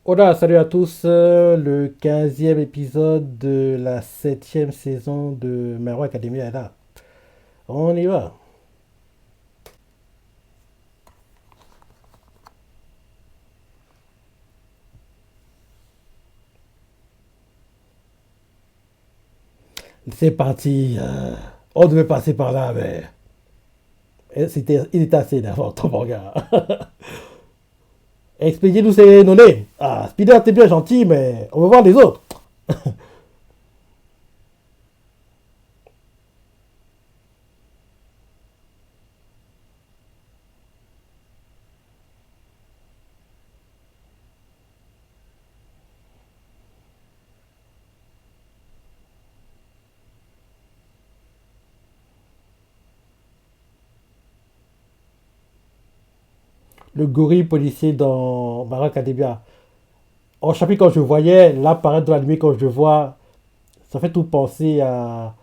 Hola, salut à tous, le 15e épisode de la 7e saison de My Hero Academia est là. On y va. C'est parti. On devait passer par là, mais il était assez énervant, ton manga. Expliquez-nous ces nonnés. Ah, Spider, t'es bien gentil, mais on veut voir les autres. Le gorille policier dans My Hero Academia. En chapitre, quand je voyais l'apparaître dans l'anime, quand je le vois, ça fait tout penser à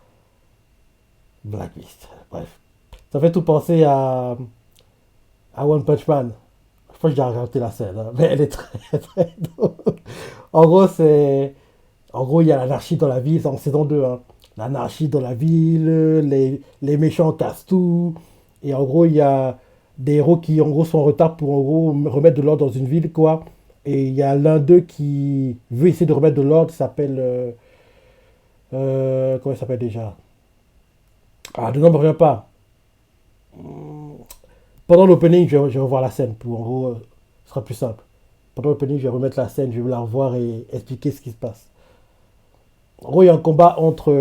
Blacklist. Bref. Ça fait tout penser à One Punch Man. Je crois que j'ai regardé la scène, hein, mais elle est très très drôle. En gros, il y a l'anarchie dans la ville, c'est en saison 2, hein. L'anarchie dans la ville, les méchants cassent tout. Et en gros, il y a des héros qui en gros sont en retard pour en gros remettre de l'ordre dans une ville, quoi. Et il y a l'un d'eux qui veut essayer de remettre de l'ordre, il s'appelle. Comment il s'appelle déjà? Ah, le nom ne me revient pas. Pendant l'opening, je vais revoir la scène pour en gros, ce sera plus simple. Pendant l'opening, je vais remettre la scène, je vais la revoir et expliquer ce qui se passe. En gros, il y a un combat entre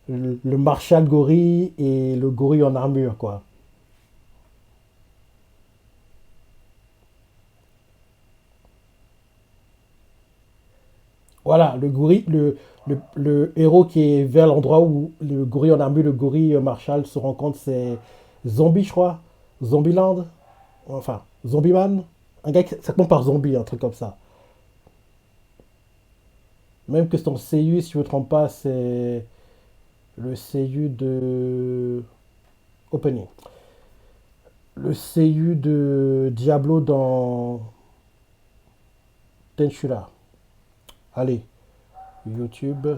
le Marshal gorille et le gorille en armure, quoi. Voilà, le héros qui est vers l'endroit où le gorille en armure, le gorille Marshal se rencontrent, c'est Zombie, je crois. Zombieland. Enfin, Zombieman. Un gars qui ça commence par zombie, un truc comme ça. Même que son CU, si je ne me trompe pas, c'est le CU de Opening. Le CU de Diablo dans Tenshura. Allez, YouTube.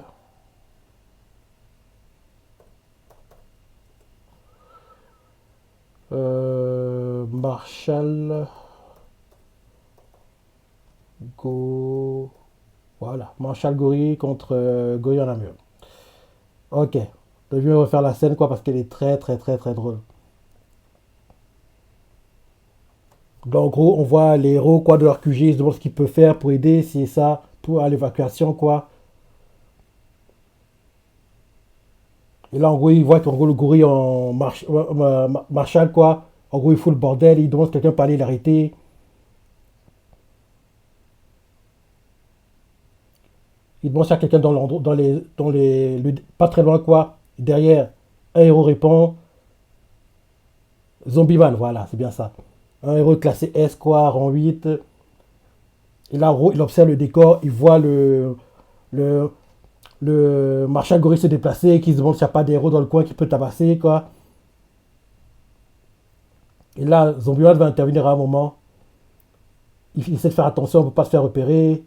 Marshall Go. Voilà, Marshall Gorille contre Gorille en armure. Ok, donc je vais refaire la scène quoi parce qu'elle est très très très très drôle. Donc, en gros, on voit les héros quoi de leur QG, ils se demandent ce qu'ils peuvent faire pour aider, si et ça, pour à l'évacuation quoi. Et là, en gros, ils voient qu'en gros, le gorille en Marshall, quoi. En gros, il fout le bordel, il demande si quelqu'un peut aller l'arrêter. Il demande à quelqu'un dans, pas très loin, quoi. Derrière, un héros répond Zombieman, voilà, c'est bien ça. Un héros classé S, quoi, rang 8. Et là, en gros, il observe le décor, il voit le, le Marshall gorille se déplacer, qui se demande s'il n'y a pas d'héros dans le coin qui peut tabasser, quoi. Et là, Zombieman va intervenir à un moment. Il essaie de faire attention pour ne pas se faire repérer.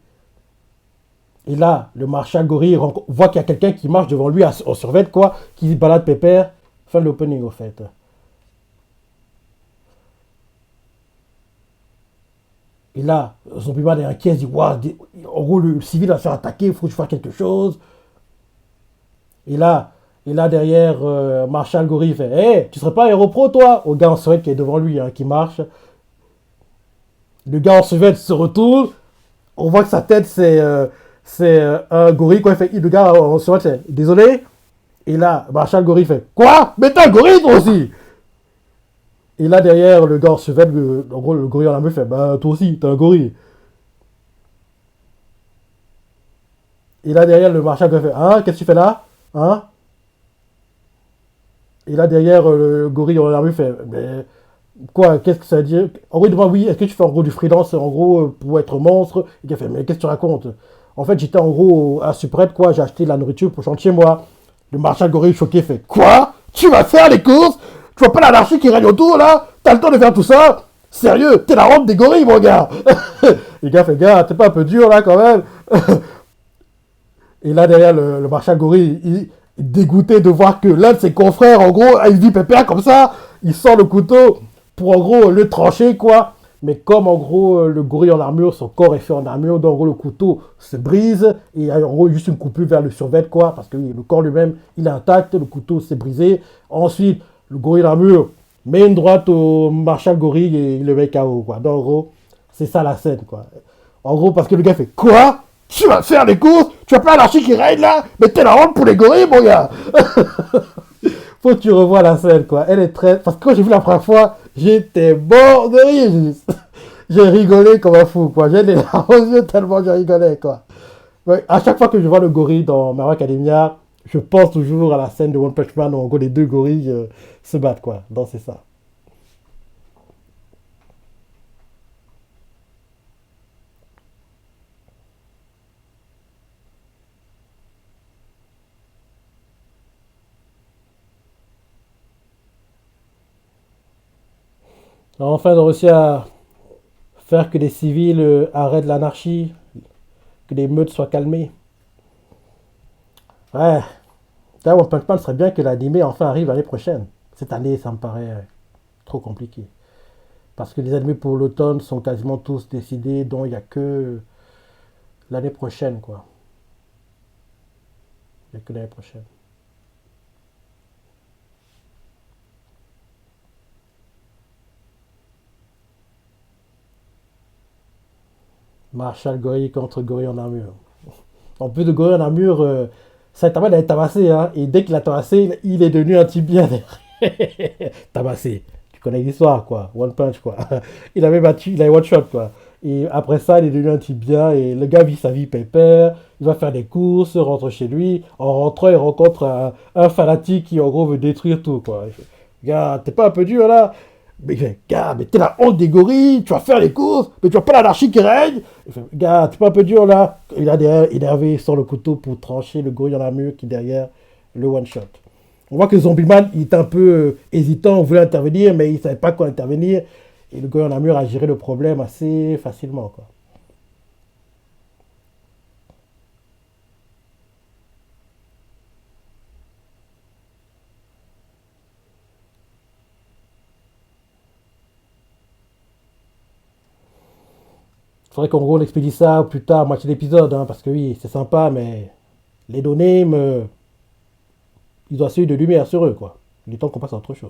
Et là, le marshal gorille voit qu'il y a quelqu'un qui marche devant lui en survêt, quoi, qui balade pépère. Fin de l'opening, au fait. Et là, Zombieman est inquiet, il dit waouh, en gros, le civil va se faire attaquer, il faut que je fasse quelque chose. Et là, derrière, Marshall Gorille fait hé, hey, tu serais pas un héros pro, toi? Au gars en survêt qui est devant lui, hein, qui marche. Le gars en survêt se retourne, on voit que sa tête, c'est un gorille, quoi. Il fait, le gars en survêt fait désolé. Et là, Marshall Gorille fait quoi? Mais t'es un gorille, toi aussi! Et là, derrière, le gars se fait, en gros, le gorille en la meuf fait bah, toi aussi, t'es un gorille. Et là, derrière, le Marshall Gorille fait hein, qu'est-ce que tu fais là? Hein? Et là, derrière, le gorille en la meuf fait mais quoi, qu'est-ce que ça veut dire? En gros, il demande oui, est-ce que tu fais en gros du freelance, en gros, pour être monstre? Et il fait mais qu'est-ce que tu racontes? En fait, j'étais en gros à Suprette, quoi, j'ai acheté de la nourriture pour chanter chez moi. Le Marshall Gorille choqué fait quoi? Tu vas faire les courses? Tu vois pas l'anarchie qui règne autour là? T'as le temps de faire tout ça? Sérieux, t'es la robe des gorilles, mon gars! Le gars fait, gars, t'es pas un peu dur là quand même. Et là, derrière, le marshal gorille, il est dégoûté de voir que l'un de ses confrères, en gros, a une vie pépère comme ça. Il sort le couteau pour, en gros, le trancher, quoi. Mais comme, en gros, le gorille en armure, son corps est fait en armure, donc, en gros, le couteau se brise. Et il y a, en gros, juste une coupure vers le survêt, quoi. Parce que oui, le corps lui-même, il est intact, le couteau s'est brisé. Ensuite, le gorille en armure met une droite au marshal gorille et il le met KO, quoi. Donc, en gros, c'est ça la scène, quoi. En gros, parce que le gars fait quoi? Tu vas faire les courses? Tu vas pas l'anarchie qui règne là? Mais t'es la honte pour les gorilles, mon gars! Faut que tu revois la scène, quoi. Elle est très. Parce que quand j'ai vu la première fois, j'étais mort de rire. J'ai rigolé comme un fou, quoi. J'ai les larmes aux yeux tellement j'ai rigolé, quoi. Ouais, à chaque fois que je vois le gorille dans Mario Academia, je pense toujours à la scène de One Punch Man où en gros les deux gorilles se battent, quoi. Donc c'est ça. Enfin, de réussir à faire que les civils arrêtent l'anarchie, que les meutes soient calmées. Ouais, là, One Punch Man serait bien que l'anime enfin arrive l'année prochaine. Cette année, ça me paraît trop compliqué. Parce que les animés pour l'automne sont quasiment tous décidés, donc il n'y a que l'année prochaine, quoi. Il n'y a que l'année prochaine. Marshall Gorille contre Gorille en armure. En plus de Gorille en armure, Saitama il avait tabassé, hein, et dès qu'il a tabassé, il est devenu un type bien. Tabassé. Tu connais l'histoire, quoi. One punch, quoi. Il avait battu, il avait one shot, quoi. Et après ça, il est devenu un type bien, et le gars vit sa vie pépère, il va faire des courses, rentre chez lui. En rentrant, il rencontre un fanatique qui, en gros, veut détruire tout, quoi. Il fait, gars, t'es pas un peu dur, là? Mais il fait, gars, mais t'es la honte des gorilles, tu vas faire les courses, mais tu vois pas l'anarchie qui règne. Il fait, gars, t'es pas un peu dur là. Il a derrière, énervé, il sort le couteau pour trancher le gorille dans la mur qui est derrière le one shot. On voit que Zombieman, il est un peu hésitant, on voulait intervenir, mais il savait pas quoi intervenir. Et le gorille dans la mur a géré le problème assez facilement, quoi. Il faudrait qu'en gros on expédie ça plus tard, moitié d'épisode, hein, parce que oui, c'est sympa, mais les données, ils ont assez eu de lumière sur eux, quoi. Il est temps qu'on passe à autre chose.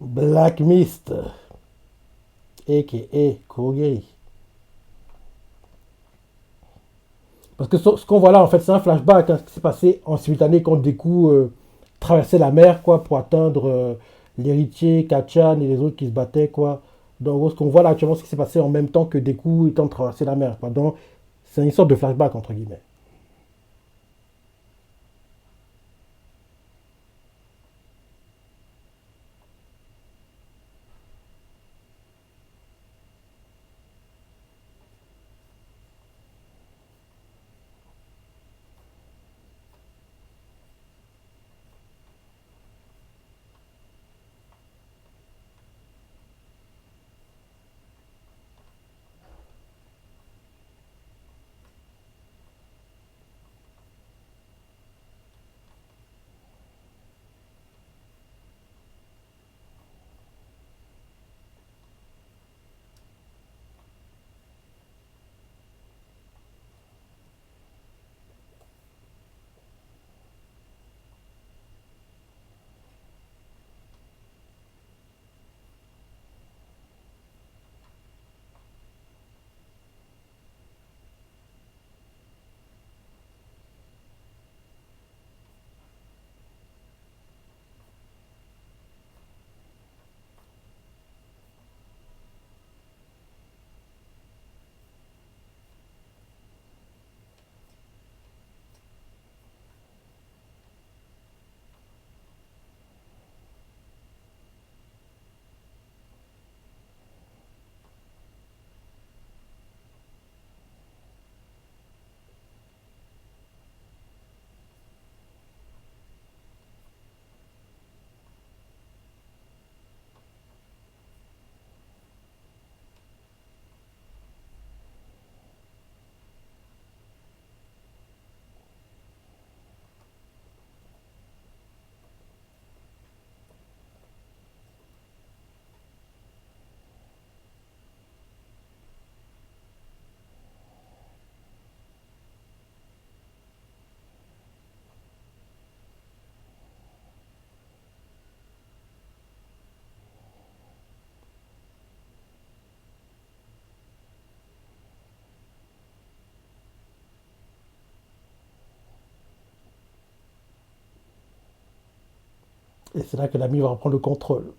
Black Mist, a.k.a. Kurogiri. Parce que ce qu'on voit là, en fait, c'est un flashback, hein, ce qui s'est passé en simultané quand Deku traversait la mer, quoi, pour atteindre l'héritier, Kachan et les autres qui se battaient, quoi. Donc, en gros, ce qu'on voit là actuellement, c'est ce qui s'est passé en même temps que Deku étant de traverser la mer, quoi. Donc, c'est une sorte de flashback, entre guillemets. Et c'est là que l'ami va reprendre le contrôle.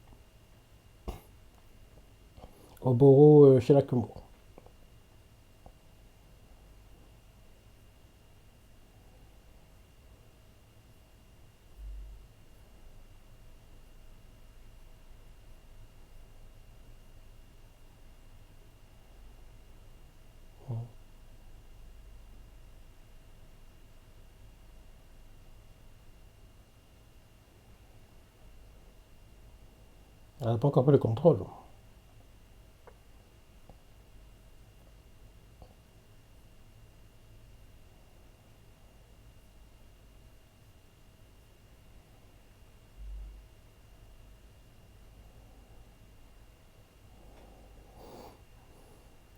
Oboro chez Nakumo. Elle n'a pas encore pris le contrôle.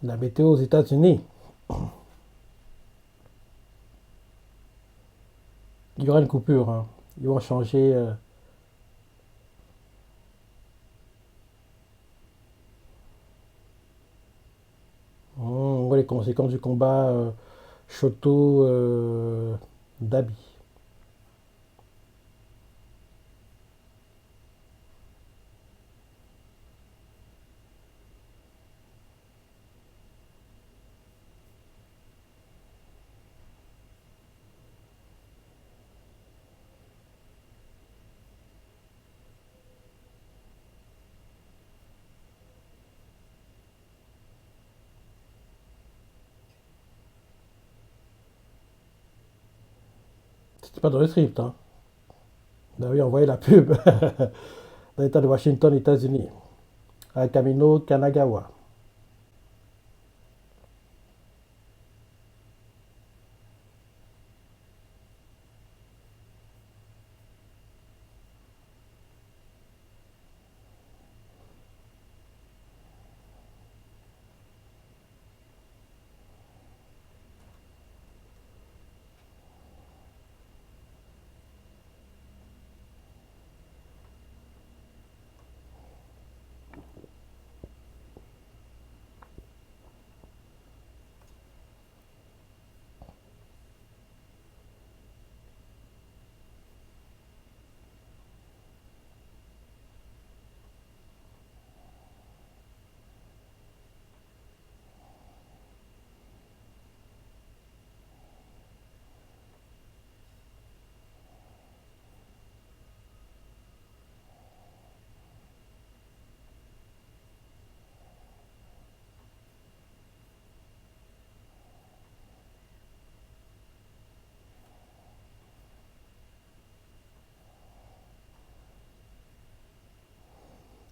La météo aux États-Unis, il y aura une coupure, hein. Ils vont changer. On voit les conséquences du combat Shoto Dabi. C'était pas dans le script, hein. Ben oui, on voyait la pub dans l'État de Washington, États-Unis, à Kamino Kanagawa.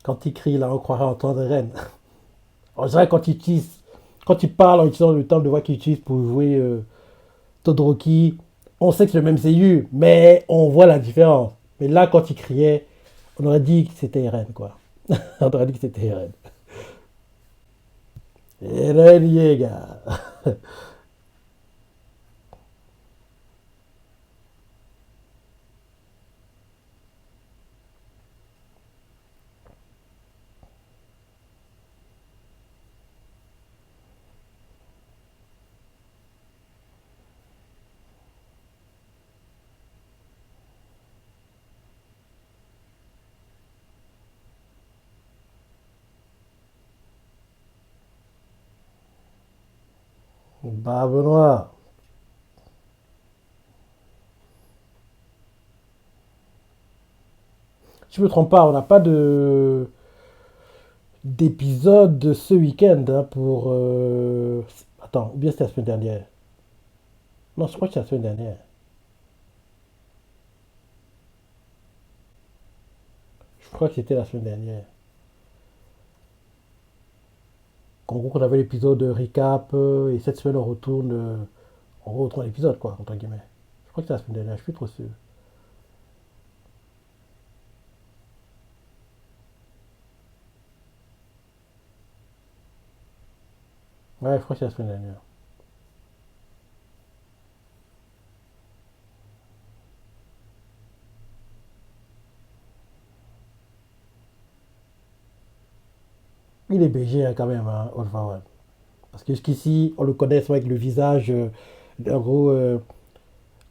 Quand il crie, là, on croirait entendre Rennes. On dirait quand il parle en utilisant le temps de voix qu'il utilise pour jouer Todoroki, on sait que c'est le même seiyuu, mais on voit la différence. Mais là, quand il criait, on aurait dit que c'était Eren, quoi. On aurait dit que c'était Eren. Eren Yeager. Bah, Benoît, si je me trompe pas, on n'a pas d'épisode ce week-end hein, pour. Attends, ou bien c'était la semaine dernière. Non, je crois que c'est la semaine dernière. Je crois que c'était la semaine dernière. En gros, on avait l'épisode recap et cette semaine on retourne. On retourne l'épisode, quoi, entre guillemets. Je crois que c'est la semaine dernière, je suis plus trop sûr. Ouais, je crois que c'est la semaine dernière. Il est BG hein, quand même, hein, All For One. Parce que jusqu'ici, on le connaît avec le visage, en gros,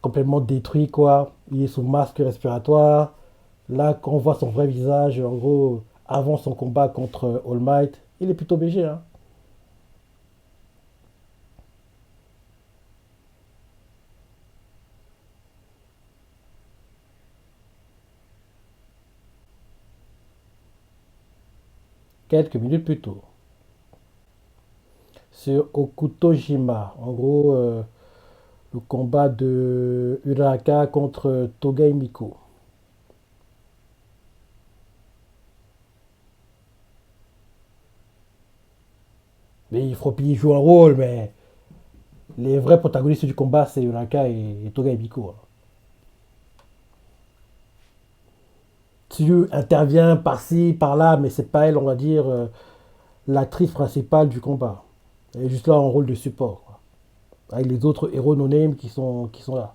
complètement détruit, quoi. Il est sous masque respiratoire. Là, quand on voit son vrai visage, en gros, avant son combat contre All Might, il est plutôt BG, hein. Quelques minutes plus tôt. Sur Okutojima, en gros, le combat de Uraraka contre Togai Miko. Mais il joue un rôle, mais les vrais protagonistes du combat, c'est Uraraka et Togai Miko, hein. Tsuyu intervient par-ci, par-là, mais c'est pas elle, on va dire, l'actrice principale du combat. Elle est juste là en rôle de support, quoi. Avec les autres héros no-name qui sont là.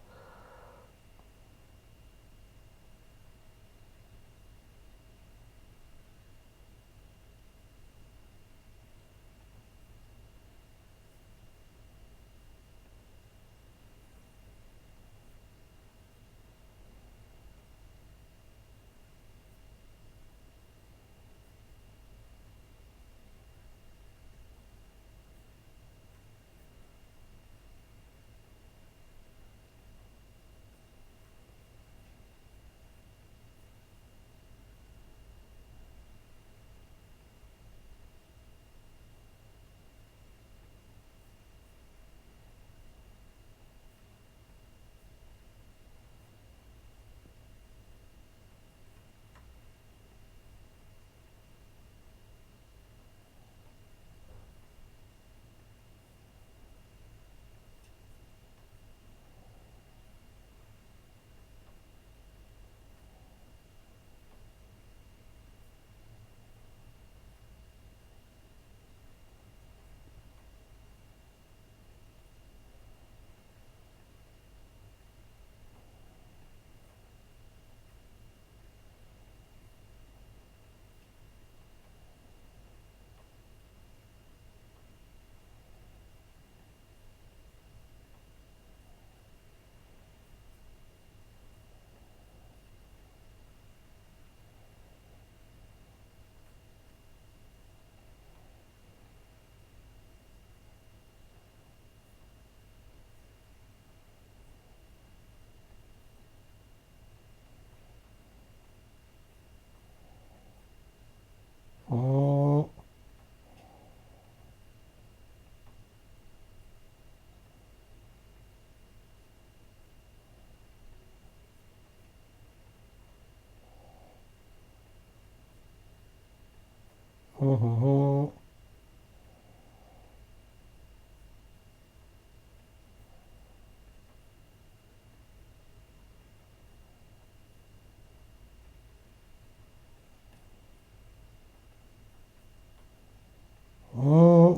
Hum, hum.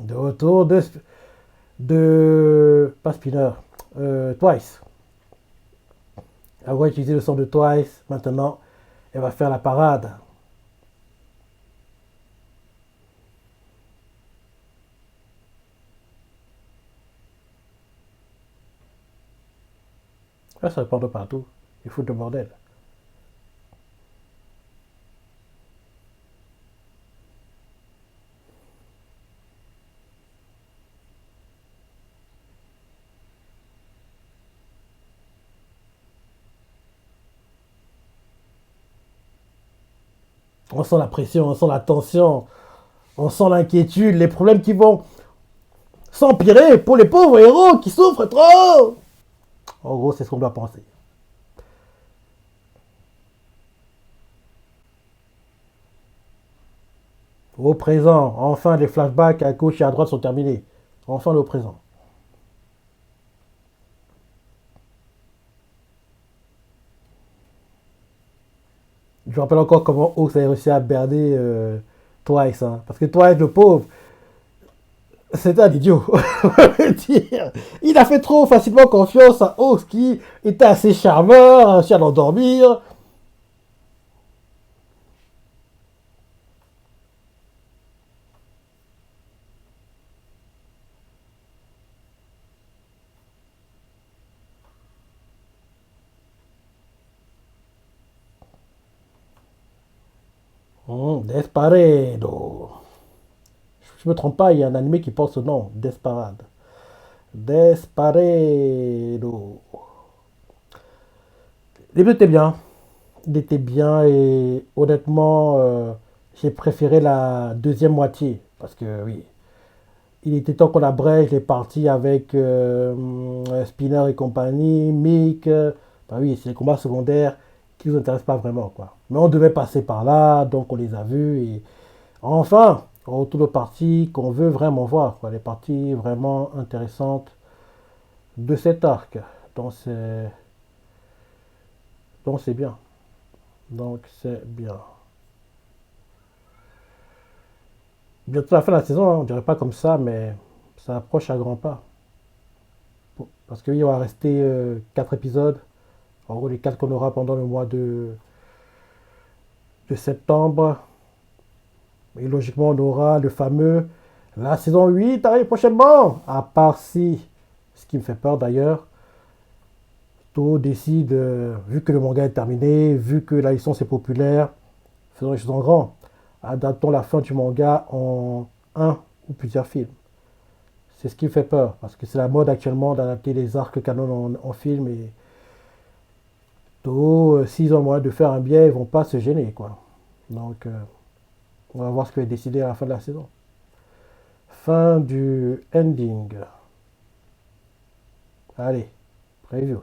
De retour de pas Spinner, Twice. Elle va utiliser le son de Twice. Maintenant, elle va faire la parade. Là, ça part de partout. Il faut de bordel. On sent la pression, on sent la tension, on sent l'inquiétude, les problèmes qui vont s'empirer pour les pauvres héros qui souffrent trop. En gros, c'est ce qu'on doit penser. Au présent, enfin les flashbacks à gauche et à droite sont terminés. Enfin le présent. Je me rappelle encore comment Hawks a réussi à berner Twice, hein. Parce que Twice, le pauvre, c'était un idiot. Il a fait trop facilement confiance à Hawks qui était assez charmeur, a réussi à l'endormir. Desperado. Je me trompe pas, il y a un animé qui porte ce nom, Desperado. Desperado. L'épisode était bien. Il était bien et honnêtement, j'ai préféré la deuxième moitié. Parce que oui, il était temps qu'on la brèche. Il est parti avec Spinner et compagnie, Mick. Bah oui, c'est les combats secondaires qui ne nous intéressent pas vraiment, quoi. Mais on devait passer par là, donc on les a vus. Et enfin, retour de parties qu'on veut vraiment voir, quoi. Les parties vraiment intéressantes de cet arc. Donc c'est, donc c'est bien. Donc c'est bien. Bientôt la fin de la saison, hein, on dirait pas comme ça, mais ça approche à grands pas. Parce qu'il va rester 4 épisodes. En gros, les 4 qu'on aura pendant le mois de septembre. Et logiquement, on aura le fameux. La saison 8 arrive prochainement. À part si, ce qui me fait peur d'ailleurs, Toho décide, vu que le manga est terminé, vu que la licence est populaire, faisons les choses en grand. Adaptons la fin du manga en un ou plusieurs films. C'est ce qui me fait peur, parce que c'est la mode actuellement d'adapter les arcs canon en film. Et Toho, s'ils ont le moyen de faire un bien, ils vont pas se gêner, quoi. Donc, on va voir ce qui va être décidé à la fin de la saison. Fin du ending. Allez, preview.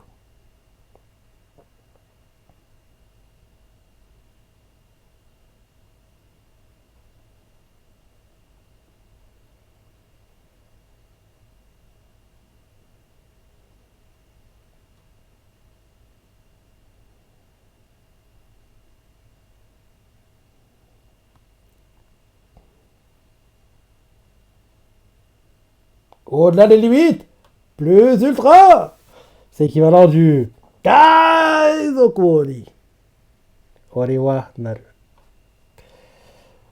Au-delà des limites, plus ultra. C'est équivalent du Kaizokuri. Orewa Naru.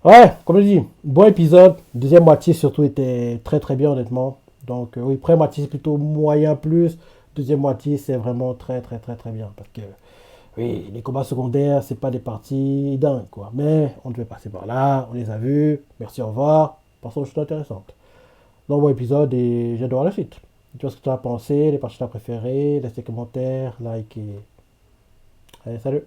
Ouais, comme je dis, bon épisode. Deuxième moitié surtout était très très bien honnêtement. Donc oui, première moitié c'est plutôt moyen plus. Deuxième moitié c'est vraiment très très très très bien. Parce que oui, les combats secondaires c'est pas des parties dingues quoi. Mais on devait passer par là, on les a vus. Merci, au revoir. Passons aux choses intéressantes. Donc bon épisode et j'adore la suite. Tu vois ce que tu as pensé, les parties que tu as préférées, laisse tes commentaires, like et... Allez, salut.